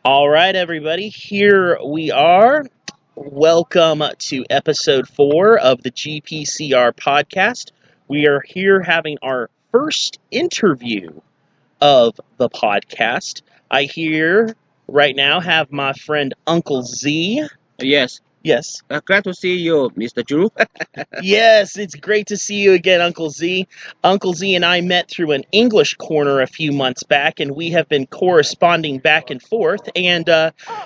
All right, everybody, here we are. Welcome to episode 4 of the GPCR podcast. We are here having our first interview of the podcast. I here right now have my friend Uncle Z. Yes, Yes. glad to see you, Mr. Drew. Yes, it's great to see you again, Uncle Z. Uncle Z and I met through an English corner a few months back, and we have been corresponding back and forth. And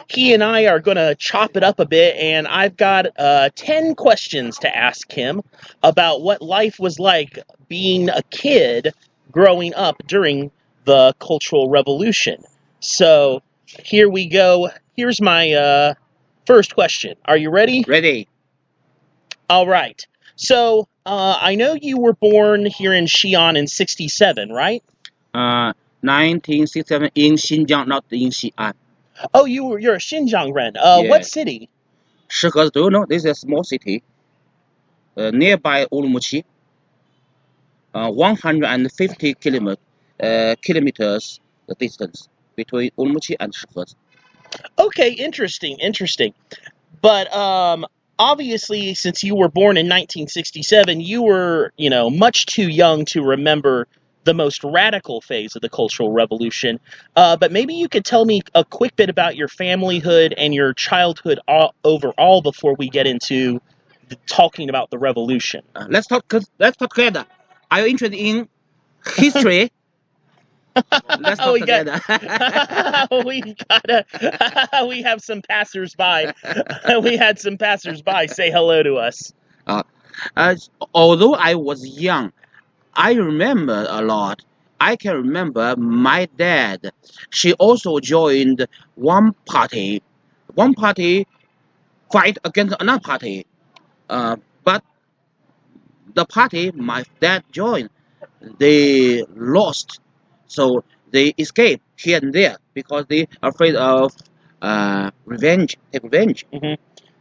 he and I are going to chop it up a bit, and I've got 10 questions to ask him about what life was like being a kid growing up during the Cultural Revolution. So here we go. Here's my first question. Are you ready? Ready? All right. So, I know you were born here in Xi'an in 67, right? 1967 in Xinjiang, not in Xi'an. Oh, you're a Xinjiang Ren. What Yeah. city? Shihe, do you know? This is a small city nearby Urumqi. 150 kilometers the distance between Urumqi and Shihe. Okay, interesting. But obviously, since you were born in 1967, you were, much too young to remember the most radical phase of the Cultural Revolution. But maybe you could tell me a quick bit about your familyhood and your childhood overall before we get into talking about the revolution. Let's talk. Let's talk together. Are you interested in history? Let's talk we got together. we gotta we have some passersby. We had some passersby say hello to us. Although I was young, I remember a lot. I can remember my dad. She also joined one party. One party fight against another party. But the party my dad joined, they lost. So they escaped here and there because they afraid of revenge. Take revenge. Hmm.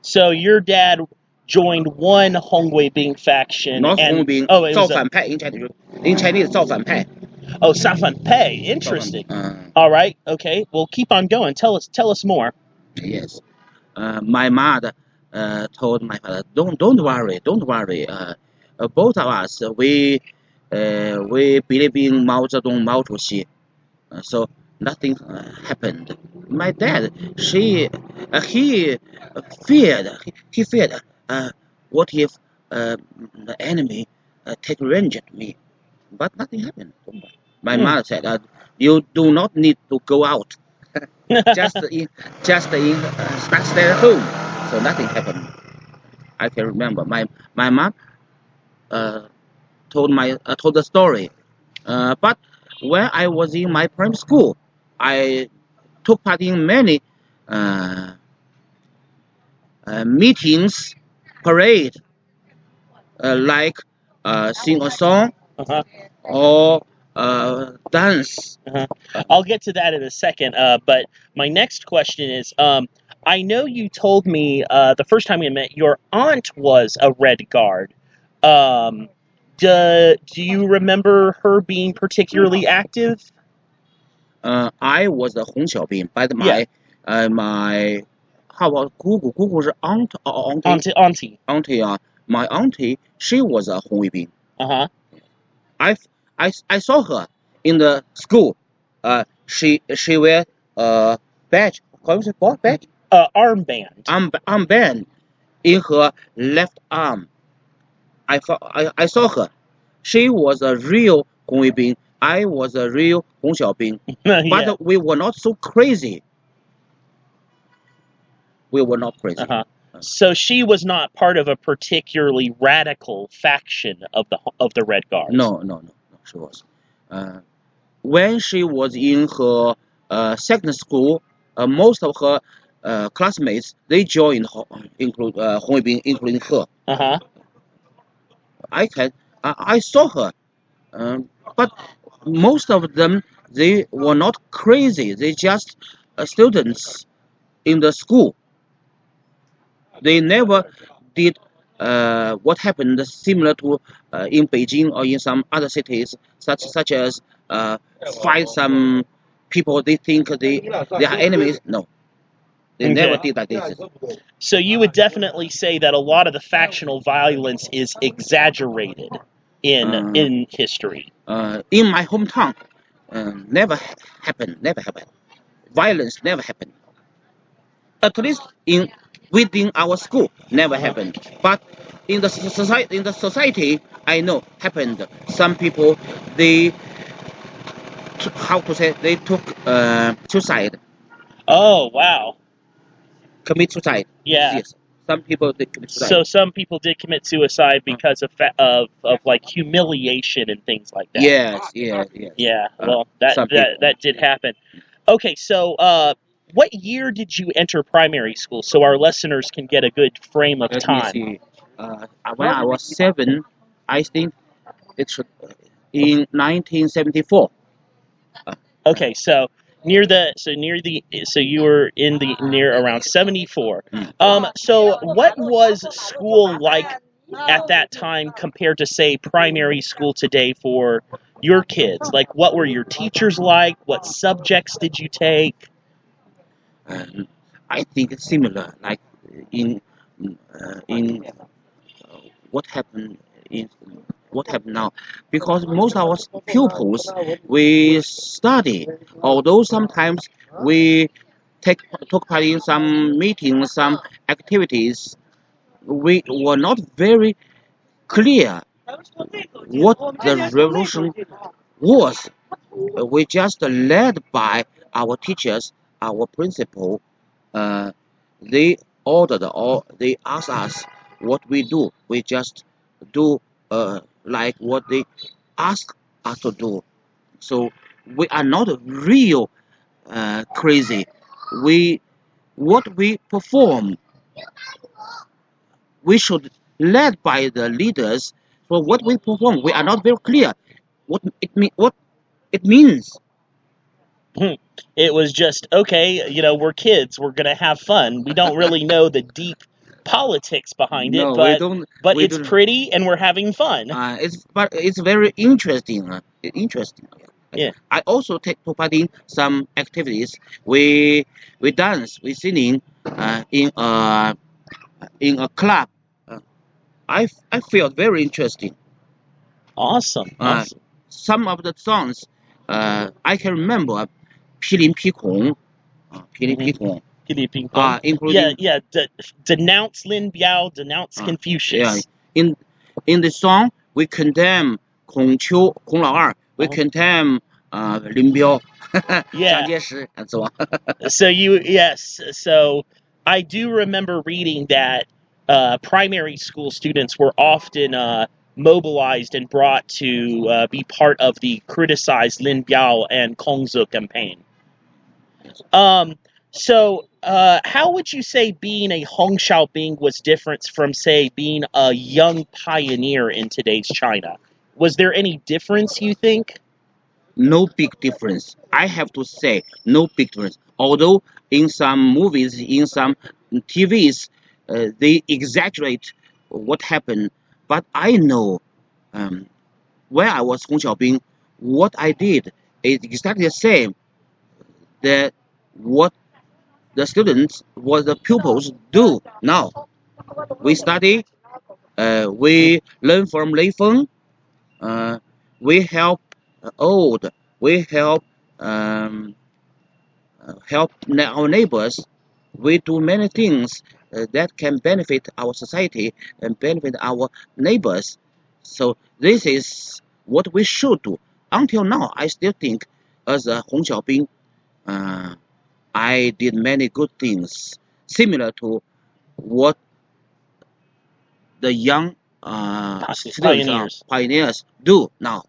So your dad joined one Hongwei Bing faction, Not and only being oh, it was 造反派 in Chinese. In Chinese, 造反派. Safan Pei. Interesting. All right, okay. Well, keep on going. Tell us more. Yes. My mother told my father, don't worry. Both of us, we believe in Mao Zedong, Mao Zedong, so nothing happened. My dad, he feared, what if the enemy take revenge at me, but nothing happened. My mother said, you do not need to go out. just in stay at home, so nothing happened. I can remember my mom told the story, but when I was in my primary school, I took part in many uh, meetings, parade, like sing a song Uh-huh. or dance. Uh-huh. I'll get to that in a second. But my next question is, I know you told me the first time we met, your aunt was a Red Guard. Um, do you remember her being particularly active? I was a 红小兵, but Yeah, my how about 姑姑是 aunt or auntie auntie. auntie my auntie, she was a 红卫兵. Uh-huh. I I saw her in the school. She wear a badge. How is it called? Badge? Armband. Armband in her left arm. I saw her. She was a real 红卫兵. I was a real 红小兵. Yeah. But we were not so crazy. We were not crazy. Uh-huh. So she was not part of a particularly radical faction of the Red Guards. No, she was. When she was in her second school, most of her classmates they joined, including her. Uh-huh. I saw her, but most of them they were not crazy. They just students in the school. They never did what happened similar to in Beijing or in some other cities, such as fight some people they think they are enemies. No, they never did like this. So you would definitely say that a lot of the factional violence is exaggerated in history. In my hometown, never happened. Never happened. Violence never happened. At least in within our school, never happened. But in the society, I know happened. Some people they how to say they took suicide, Oh wow, commit suicide. yeah. Yes, some people they commit suicide. So some people did commit suicide because of like humiliation and things like that. Yes, yes, yes. Yeah, well, that Some that people. that did happen. Okay, so what year did you enter primary school so our listeners can get a good frame of Let me time? see. When I was 7, I think it should in 1974. Okay, so so you were in the near around 74. So what was school like at that time compared to say primary school today for your kids? Like what were your teachers like? What subjects did you take? And I think it's similar, like in what happened in what happened now, because most of our pupils we study, although sometimes we took part in some meetings, some activities, we were not very clear what the revolution was. We just led by our teachers, our principal. Uh, they ordered or they asked us what we do. We just do like what they ask us to do. So we are not real crazy. We what we perform, we should led by the leaders. So what we perform, we are not very clear what it means. It was just okay, we're kids, we're going to have fun. We don't really know the deep politics behind it, No, we but don't. but We it's don't. pretty and we're having fun. It's very interesting. Interesting. Yeah. I also take part in some activities. We dance, we singing in a club. Uh, I feel very interesting. Awesome. Uh, some of the songs I can remember. 霹雳劈孔, 霹雳劈孔, Yeah, including yeah. Denounce Lin Biao, denounce yeah. Confucius. In the song we condemn 孔丘孔老二, we condemn 林彪, Yeah. 蒋介石, and so on. So I do remember reading that primary school students were often mobilized and brought to be part of the criticized Lin Biao and Kongzi campaign. How would you say being a Hong Xiaobing was different from, say, being a young pioneer in today's China? Was there any difference, you think? No big difference. I have to say, no big difference. Although in some movies, in some TVs, they exaggerate what happened, but I know um, when I was Hong Xiaobing, what I did is exactly the same. That what the students, what the pupils do now. We study, we learn from Lei Feng, we help old, we um, help our neighbors. We do many things that can benefit our society and benefit our neighbors. So this is what we should do. Until now, I still think as a Hong Xiaobing, uh, I did many good things similar to what the young pioneers do now.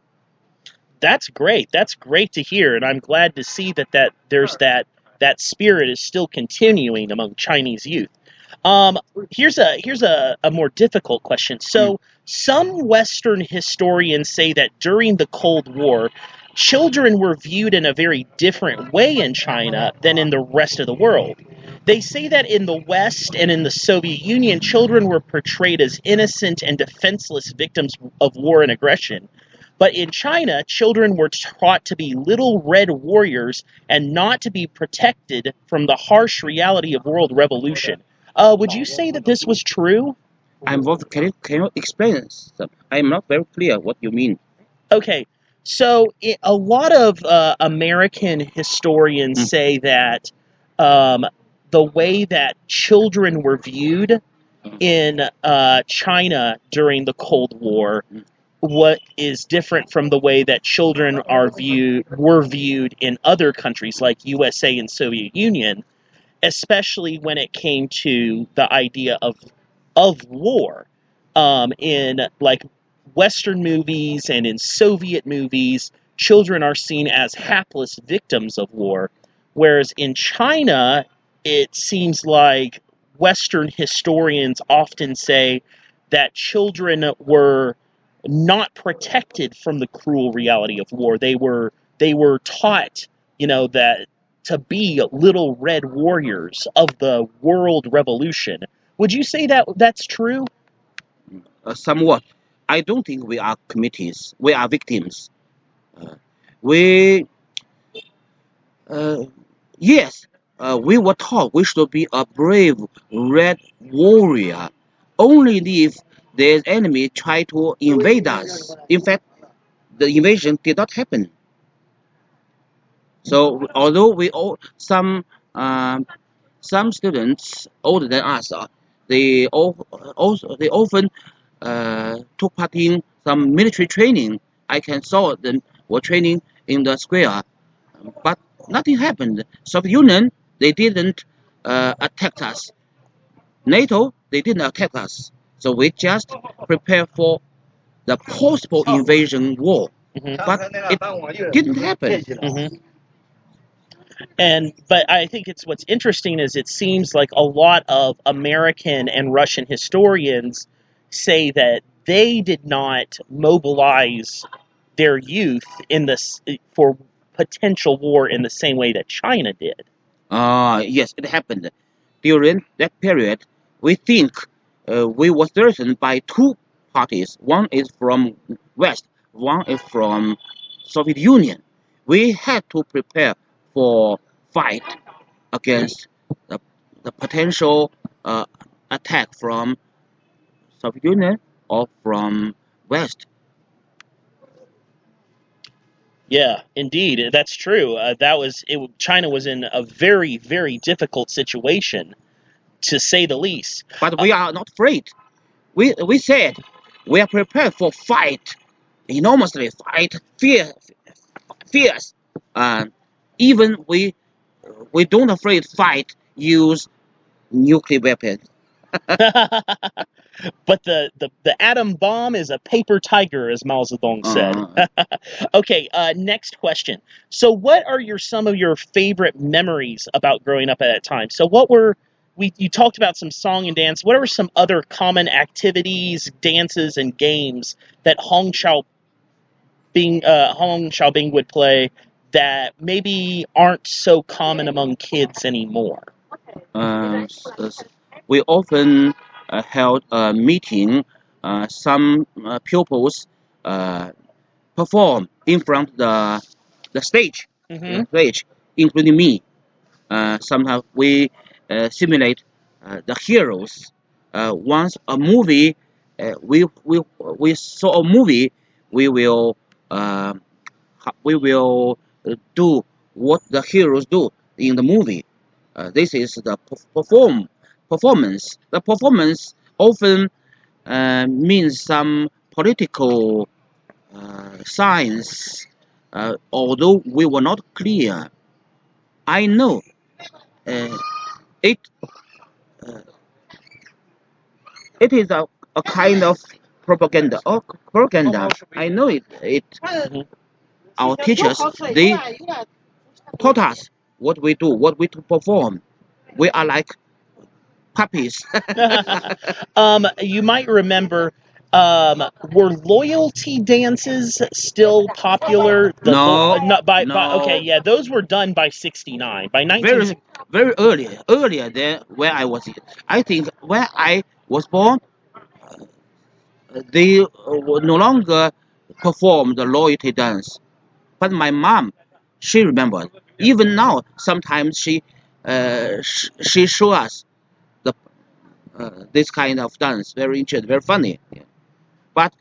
That's great. That's great to hear, and I'm glad to see that there's that spirit is still continuing among Chinese youth. Um, here's a more difficult question. So some Western historians say that during the Cold War, children were viewed in a very different way in China than in the rest of the world. They say that in the West and in the Soviet Union, children were portrayed as innocent and defenseless victims of war and aggression. But in China, children were taught to be little red warriors and not to be protected from the harsh reality of world revolution. Would you say that this was true? Can you explain? I'm not very clear what you mean. Okay, so a lot of American historians say that um, the way that children were viewed in China during the Cold War, what is different from the way that children were viewed in other countries like USA and Soviet Union, especially when it came to the idea of war. In like Western movies and in Soviet movies, children are seen as hapless victims of war, whereas in China, it seems like Western historians often say that children were not protected from the cruel reality of war. They were taught, that to be little red warriors of the world revolution. Would you say that that's true? Somewhat. I don't think we are committees. We are victims. Uh, we, uh, yes, we were taught we should be a brave red warrior only if the enemy try to invade us. In fact, the invasion did not happen. So although we all some students older than us, they often took part in some military training. I can saw them were training in the square, but nothing happened. Soviet Union they didn't attack us. NATO they didn't attack us. So we just prepare for the possible invasion war, but it didn't happen. Mhm. But I think what's interesting is it seems like a lot of American and Russian historians say that they did not mobilize their youth in this for potential war in the same way that China did. Yes, it happened. During that period, we think we were threatened by two parties. One is from West, one is from Soviet Union. We had to prepare for fight against the, the potential attack from Soviet Union or from West. Yeah, indeed, that's true. That was it. China was in a very, very difficult situation, to say the least. But we are not afraid. We said we are prepared for fight, enormously fight, fierce. Uh, Even we don't afraid fight use nuclear weapons. But the atom bomb is a paper tiger, as Mao Zedong said. Okay, next question. So, what are some of your favorite memories about growing up at that time? So, you talked about some song and dance. What are some other common activities, dances, and games that Hong Xiaobing would play that maybe aren't so common among kids anymore? We often held a meeting. Some pupils uh, perform in front of the stage, including me. Sometimes we simulate the heroes. Once a movie, we saw a movie, we will uh, we will do what the heroes do in the movie. This is the performance. The performance often means some political signs, although we were not clear. I know uh, it uh, it is a kind of propaganda. Propaganda. I know it. Mhm. Our teachers they taught us what we do, what we to perform. We are like puppies. You might remember, were loyalty dances still popular? No, Not by okay, no. yeah, those were done by 69. By 19. Very earlier than where I was. I think where I was born, they were no longer perform the loyalty dance. But my mom, she remembered. Even now, sometimes she show us the this kind of dance. Very interesting, very funny. Yeah. But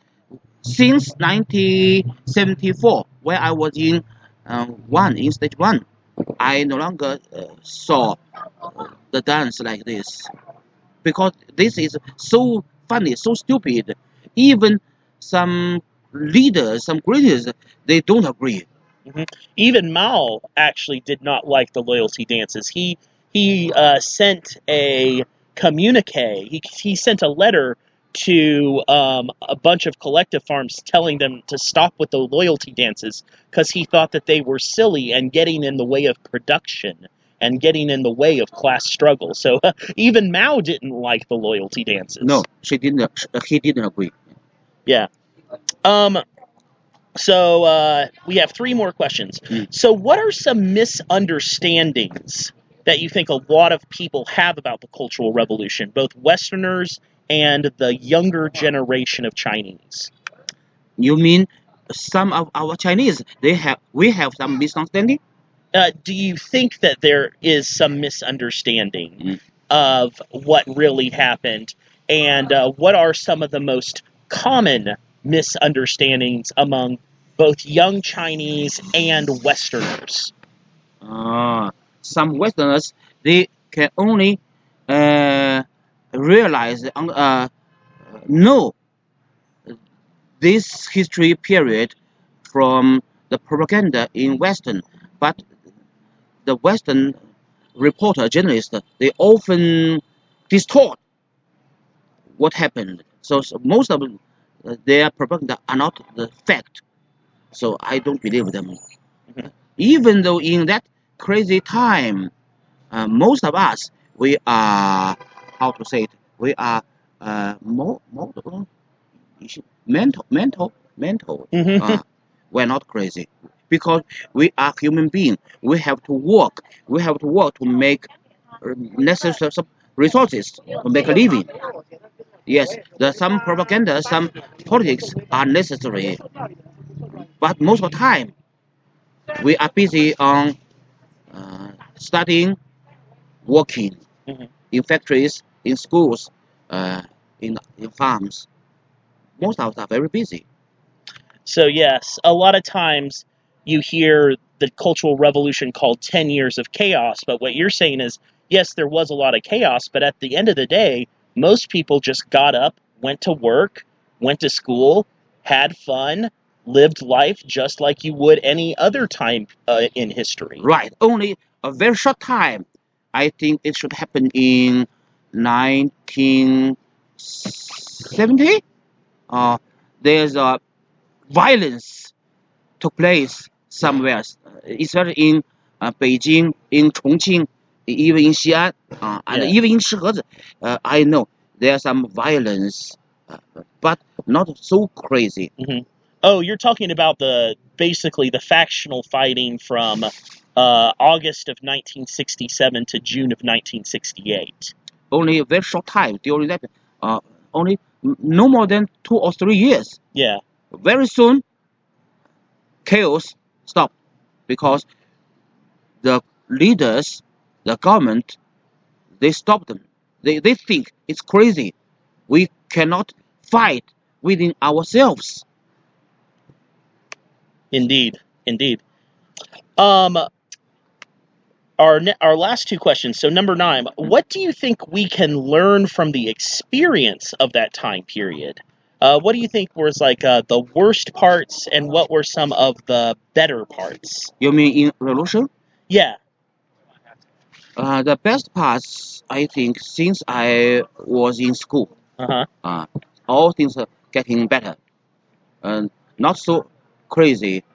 since 1974, where I was in stage one, I no longer saw the dance like this because this is so funny, so stupid. Even some leaders, some greaters, they don't agree. Mhm. Even Mao actually did not like the loyalty dances. He sent a communique. He sent a letter to a bunch of collective farms telling them to stop with the loyalty dances because he thought that they were silly and getting in the way of production and getting in the way of class struggle. So even Mao didn't like the loyalty dances. No, she didn't. He didn't agree. Yeah. So we have three more questions. So what are some misunderstandings that you think a lot of people have about the Cultural Revolution, both Westerners and the younger generation of Chinese? You mean some of our Chinese? We have some misunderstanding. Do you think that there is some misunderstanding of what really happened, and what are some of the most common misunderstandings among both young Chinese and Westerners? Some Westerners, they can only realize know this history period from the propaganda in Western, but the Western reporter, journalists, they often distort what happened. So most of their propaganda are not the fact. So I don't believe them. Even though in that crazy time, most of us, we are, how to say it, we are mental. We're not crazy because we are human beings. We have to work. We have to work to make necessary resources to make a living. Yes, some propaganda, some politics are necessary, but most of the time we are busy on studying, working in factories, in schools, in farms. Most of us are very busy. So yes, a lot of times you hear the Cultural Revolution called 10 years of chaos, but what you're saying is, yes, there was a lot of chaos, but at the end of the day, most people just got up, went to work, went to school, had fun, lived life just like you would any other time in history. Right, only a very short time. I think it should happen in 1970. There's a violence took place somewhere, especially in Beijing, in Chongqing, even in Xi'an, and even in Shihezi. I know there's some violence, but not so crazy. Oh, you're talking about basically the factional fighting from August of 1967 to June of 1968. Only a very short time during that, only no more than 2 or 3 years. Yeah. Very soon, chaos stopped because the leaders, the government, they stopped them. They think it's crazy. We cannot fight within ourselves. Indeed. Our last two questions. So number 9, what do you think we can learn from the experience of that time period? What do you think was like the worst parts, and what were some of the better parts? You mean in revolution? Yeah. The best parts, I think, since I was in school, all things are getting better, and not so crazy.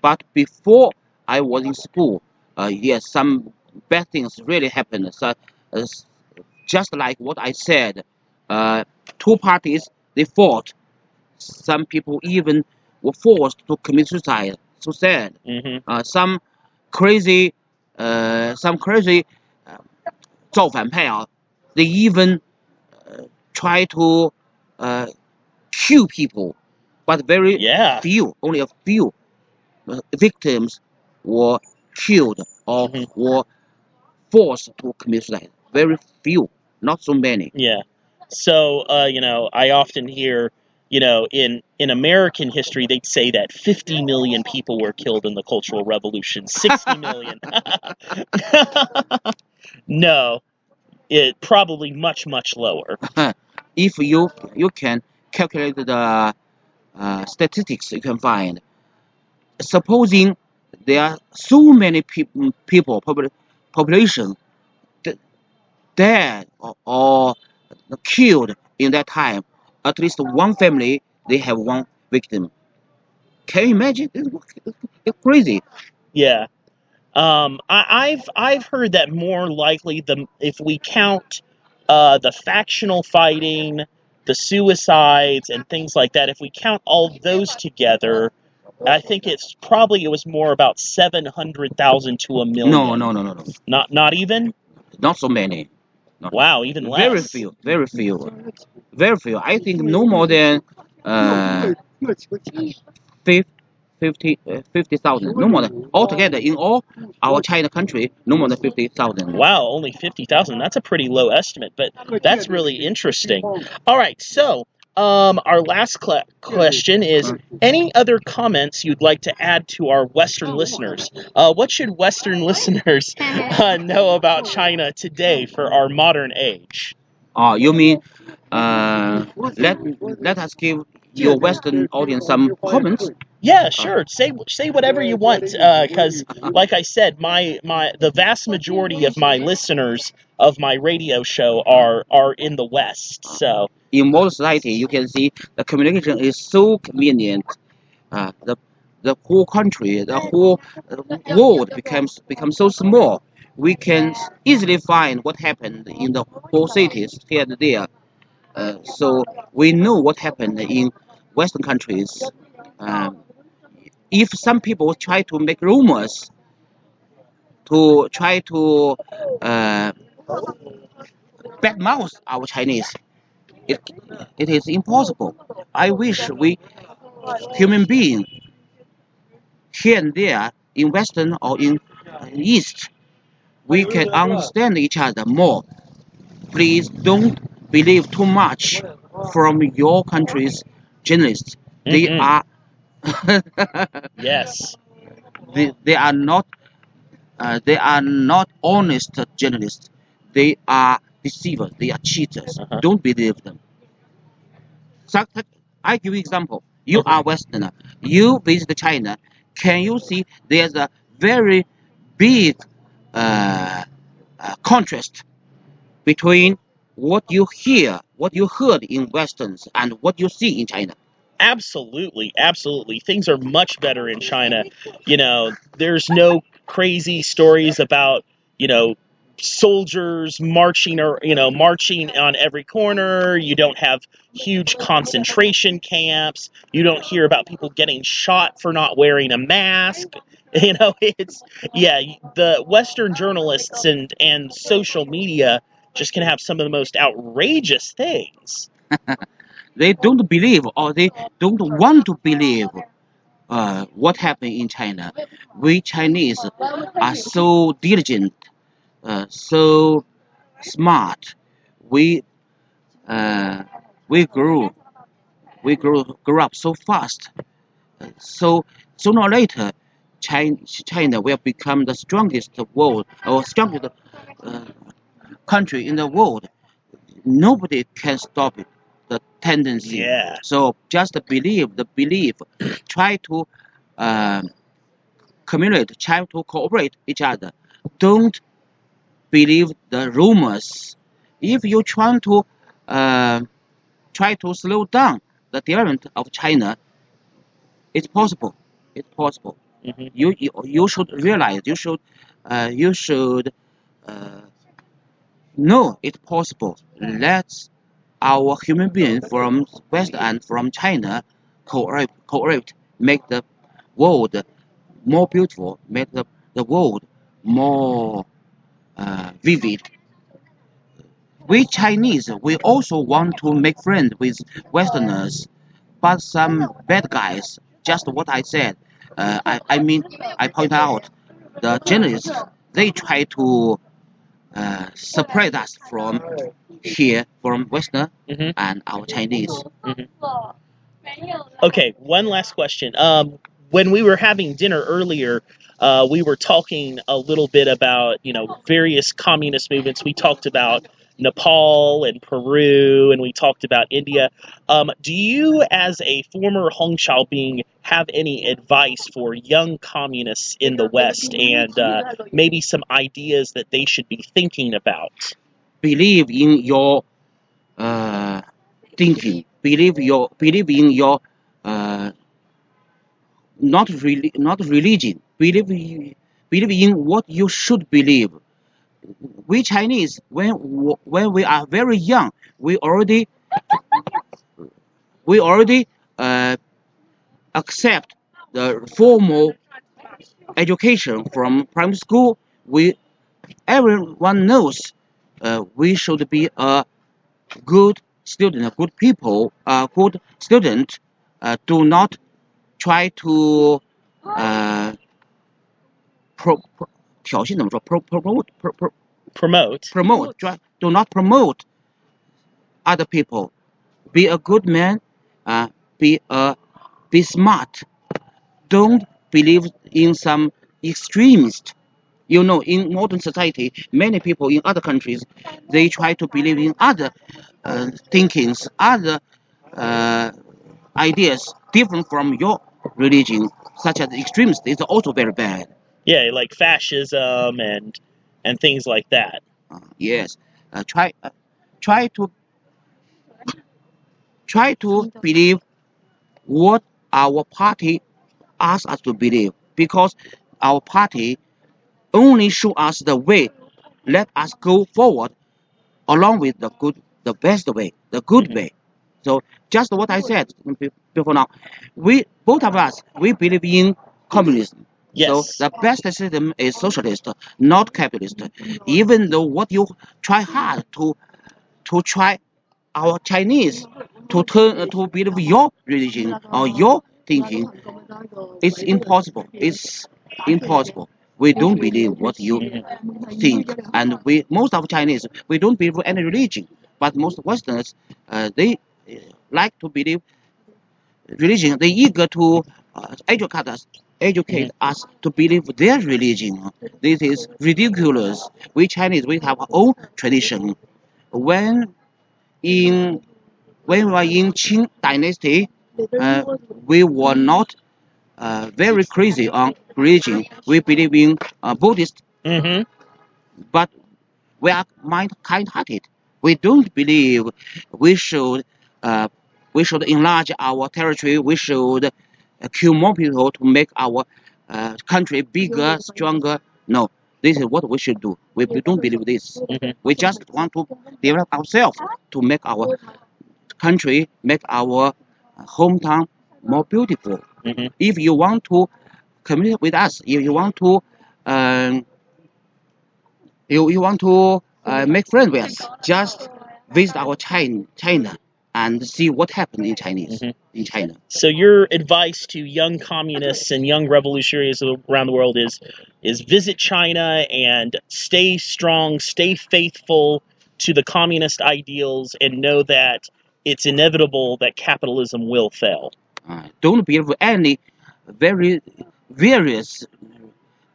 But before I was in school, yes, some bad things really happened. So, just like what I said, two parties they fought. Some people even were forced to commit suicide. Some crazy, some crazy 造反派 they even try to kill people but very Yeah. few, only a few victims were killed or Mhm. were forced to commit suicide. Very few, not so many. Yeah. So, I often hear, in American history, they'd say that 50 million people were killed in the Cultural Revolution. 60 million. No, it probably much, much lower. If you can calculate the statistics, you can find. Supposing there are so many people population dead or killed in that time, at least one family they have one victim. Can you imagine? It's crazy. Yeah. I've heard that more likely if we count the factional fighting, the suicides, and things like that, if we count all those together, I think it was more about 700,000 to a No, million. no, no, no, no. Not even. Not so many. Not Wow, even very less. few. Very few. Very few. I think no more than uh, 50,000. No more than altogether in all our China country. No more than 50,000. Wow, only 50,000. That's a pretty low estimate, but that's really interesting. All right, so our last question is any other comments you'd like to add to our Western listeners? What should Western listeners know about China today for our modern age? Oh, you mean let let us give your Western audience some comments? Yeah, sure. Say whatever you want, because, like I said, the vast majority of my listeners of my radio show are in the West. So In modern society, you can see the communication is so convenient. The whole country, the whole world becomes so small. We can easily find what happened in the whole cities here and there. So we know what happened in Western countries. Um, if some people try to make rumors to try to uh, badmouth our Chinese, it it is impossible. I wish we human beings here and there in Western or in East, we can understand each other more. Please don't believe too much from your country's journalists. They mm-hmm. are Yes. they are not honest journalists. They are deceivers. They are cheaters. Uh-huh. Don't believe them. So, I give you example. You Uh-huh. are Westerner. You visit China. Can you see there's a very big uh, contrast between what you hear, what you heard in Westerns, and what you see in China? Absolutely, absolutely. Things are much better in China. There's no crazy stories about, soldiers marching or, marching on every corner. You don't have huge concentration camps. You don't hear about people getting shot for not wearing a mask. It's yeah, the Western journalists and social media just can have some of the most outrageous things. They don't believe or they don't want to believe what happened in China. We Chinese are so diligent, so smart. We uh, we grew up so fast. So sooner or later, China will become the strongest world or strongest uh, country in the world. Nobody can stop it. The tendency. Yeah. So just believe the belief. Try to communicate. Try to cooperate each other. Don't believe the rumors. If you uh, try to slow down the development of China, it's possible. It's possible. Hmm. You should realize. You should uh, know it's possible. Let's our human beings from West and from China cooperate, make the world more beautiful, make the world more vivid. We Chinese, we also want to make friends with Westerners, but some bad guys, just what I said. I mean, I point out the journalists, they try to separate us from here, from Western and our Chinese. Okay, one last question. When we were having dinner earlier, we were talking a little bit about, various communist movements. We talked about Nepal and Peru, and we talked about India. Do you, as a former Hong Xiaobing, have any advice for young communists in the West, and maybe some ideas that they should be thinking about? Believe in your thinking. Believe in your not religion. Believe in what you should believe. We Chinese, when we are very young, we already accept the formal education from primary school. Everyone knows we should be a good student, a good people, a good student. Do not try to 挑衅怎么说？promote. Do not promote other people. Be a good man. Be smart. Don't believe in some extremist. In modern society, many people in other countries, they try to believe in other thinkings, other ideas different from your religion, such as extremist. It's also very bad. Yeah, like fascism and things like that. Yes, try to believe what our party asks us to believe, because our party only show us the way, let us go forward along with the best way, the good way. So just what I said before now, both of us believe in communism. Yes. So the best system is socialist, not capitalist. Even though what you try hard to try our Chinese to believe your religion or your thinking, it's impossible. It's impossible. We don't believe what you think, and most of Chinese, we don't believe any religion. But most Westerners, they like to believe religion. They eager to educate us to believe their religion. This is ridiculous. We Chinese, we have our own tradition. When in when we were in Qing dynasty, we were not very crazy on religion. We believe in Buddhist, but we are kind-hearted. We don't believe we should enlarge our territory. We should kill more people to make our country bigger, stronger. No, this is what we should do. We don't believe this. We just want to develop ourselves to make our country, make our hometown more beautiful. If you want to communicate with us, if you want to make friends with us, just visit our China and see what happened in in China. So your advice to young communists and young revolutionaries around the world is visit China and stay strong, stay faithful to the communist ideals, and know that it's inevitable that capitalism will fail. Don't believe any very various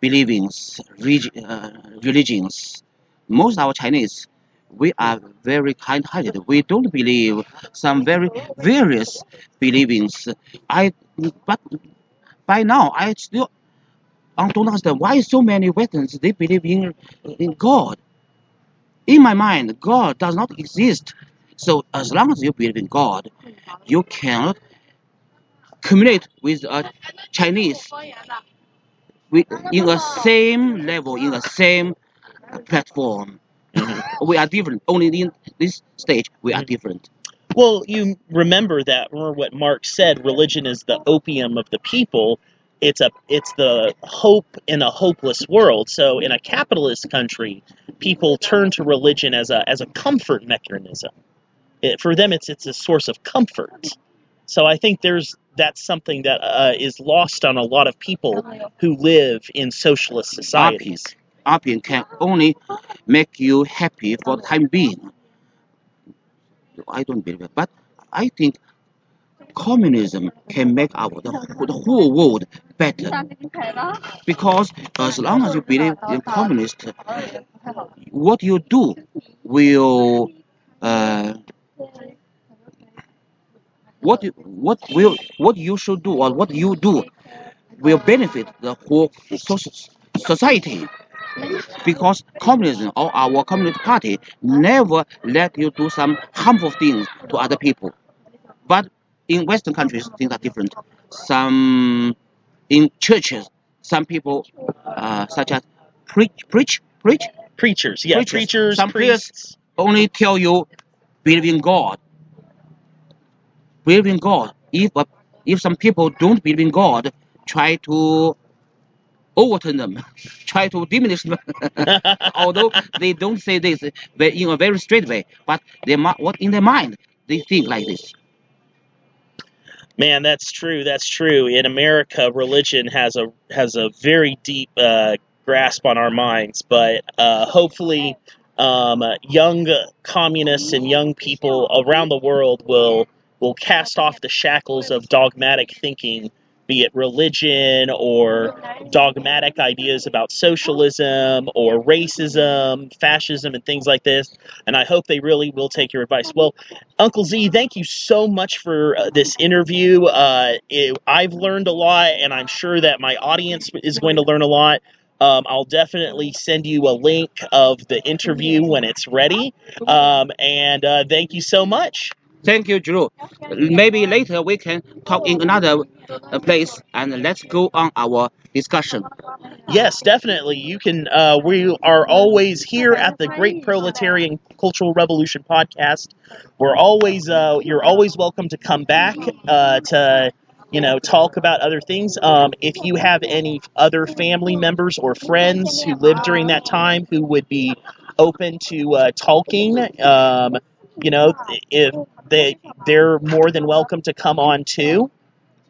believings, religions. Most of our Chinese, we are very kind-hearted. We don't believe some very various believings. But by now I still don't understand why so many Westerns they believe in God. In my mind, God does not exist. So as long as you believe in God, you cannot communicate with a Chinese in the same level, in the same platform. We are different. Only in this stage, we are different. Well, you remember what Marx said, religion is the opium of the people. It's the hope in a hopeless world. So in a capitalist country, people turn to religion as a comfort mechanism. For them, it's a source of comfort. So I think that's something that is lost on a lot of people who live in socialist societies. Opium can only make you happy for the time being. I don't believe it, but I think communism can make the whole world better. Because as long as you believe in communist, what you do will uh, what you should do or what you do will benefit the whole society. Because communism or our communist party never let you do some harmful things to other people. But in Western countries, things are different. Some in churches, some people, such as preachers, Preachers, some priests priests. only tell you believe in God. Believe in God. If some people don't believe in God, try to overturn them, try to diminish them. Although they don't say this in a very straight way, but what in their mind they think like this. Man, that's true. That's true. In America, religion has a very deep grasp on our minds. But hopefully, young communists and young people around the world will cast off the shackles of dogmatic thinking, be it religion or dogmatic ideas about socialism or racism, fascism, and things like this. And I hope they really will take your advice. Well, Uncle Z, thank you so much for this interview. I've learned a lot, and I'm sure that my audience is going to learn a lot. I'll definitely send you a link of the interview when it's ready. And thank you so much. Thank you, Drew. Maybe later we can talk in another place and let's go on our discussion. Yes, definitely. You can. We are always here at the Great Proletarian Cultural Revolution podcast. We're always. You're always welcome to come back to talk about other things. If you have any other family members or friends who lived during that time who would be open to talking, if they're more than welcome to come on too.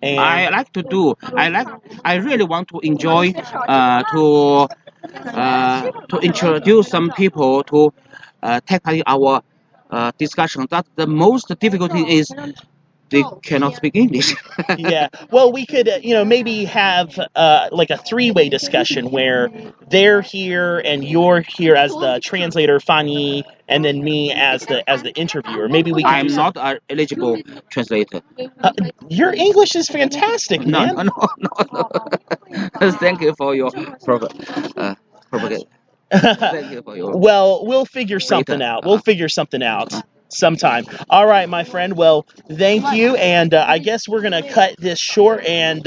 And I really want to enjoy to introduce some people to take part in our discussion. That the most difficult thing is they cannot speak English. Yeah. Well, we could, maybe have like a three-way discussion where they're here and you're here as the translator, Fanny, and then me as the interviewer. Maybe we can I'm do not an eligible translator. Your English is fantastic, No, man. no, no, no, no. Thank you for your propaganda. Thank you for your Well, we'll figure something later. out. We'll figure something out sometime. All right, my friend. Well, thank you, and I guess we're gonna cut this short. And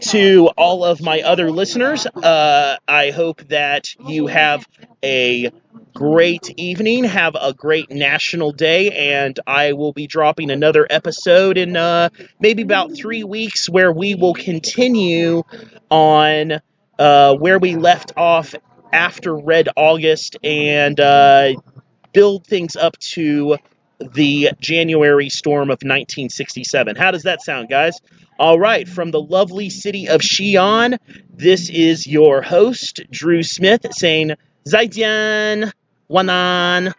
to all of my other listeners, I hope that you have a great evening. Have a great National Day, and I will be dropping another episode in maybe about 3 weeks, where we will continue on where we left off after Red August and build things up to the January storm of 1967. How does that sound, guys? All right, from the lovely city of Xi'an, this is your host, Drew Smith, saying 再见, 晚安.